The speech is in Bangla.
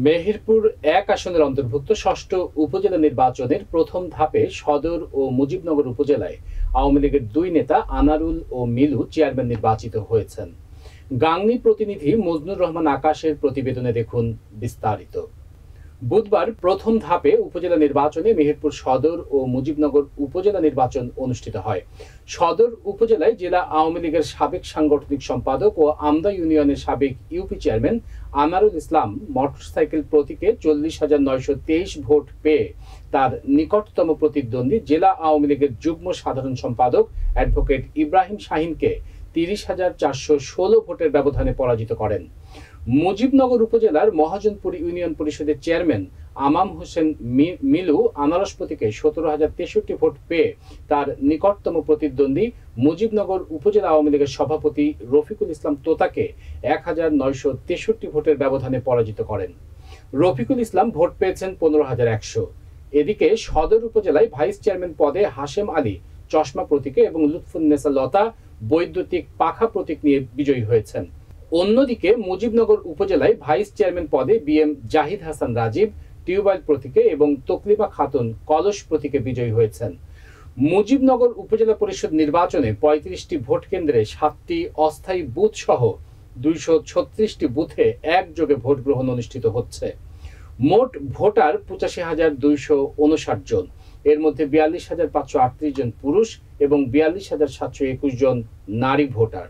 মেহেরপুর ১ আসনের অন্তর্ভুক্ত ষষ্ঠ উপজেলা নির্বাচনের প্রথম ধাপে সদর ও মুজিবনগর উপজেলায় আওয়ামী লীগের দুই নেতা আনারুল ও মিলু চেয়ারম্যান নির্বাচিত হয়েছেন। গাংনী প্রতিনিধি মজনুর রহমান আকাশের প্রতিবেদনে দেখুন বিস্তারিত। বুধবার প্রথম ধাপে উপজেলা নির্বাচনে মেহেরপুর সদর ও মুজিবনগর উপজেলা নির্বাচন অনুষ্ঠিত হয়। সদর উপজেলায় জেলা আওয়ামী লীগের সাবেক সাংগঠনিক সম্পাদক ও আমদা ইউনিয়নের সাবেক ইউপি চেয়ারম্যান আনারুল ইসলাম মোটরসাইকেল প্রতীকে 40,923 ভোট পেয়ে তার নিকটতম প্রতিদ্বন্দ্বী জেলা আওয়ামী লীগের যুগ্ম সাধারণ সম্পাদক অ্যাডভোকেট ইব্রাহিম শাহিনকে 30,416 ভোটের ব্যবধানে পরাজিত করেন। মুজিবনগর উপজেলার মহাজনপুর ইউনিয়ন পরিষদের চেয়ারম্যান আমাম হোসেন মিলু আনারস প্রতীকে 17,063 ভোট পেয়ে তার নিকটতম প্রতিদ্বন্দ্বী মুজিবনগর উপজেলা আওয়ামী লীগের সভাপতি রফিকুল ইসলাম তোতাকে 1,963 ভোটের ব্যবধানে পরাজিত করেন। রফিকুল ইসলাম ভোট পেয়েছেন 15,100। এদিকে সদর উপজেলায় ভাইস চেয়ারম্যান পদে হাশেম আলী চশমা প্রতীকে এবং লুৎফুন্নেসা লতা বৈদ্যুতিক পাখা প্রতীক নিয়ে বিজয়ী হয়েছেন। অন্যদিকে মুজিবনগর উপজেলায় ভাইস চেয়ারম্যান পদে বিএম জাহিদ হাসান রাজীব টিউবওয়েল প্রতীকে এবং তকলিমা খাতুন কলস প্রতীকে বিজয়ী হয়েছেন। মুজিবনগর উপজেলা পরিষদ নির্বাচনে 35টি ভোট কেন্দ্রে 7টি অস্থায়ী বুথ সহ 236টি বুথে একযোগে ভোট গ্রহণ অনুষ্ঠিত হচ্ছে। মোট ভোটার 85,259 জন। এর মধ্যে 42,538 জন পুরুষ এবং 42,721 জন নারী ভোটার।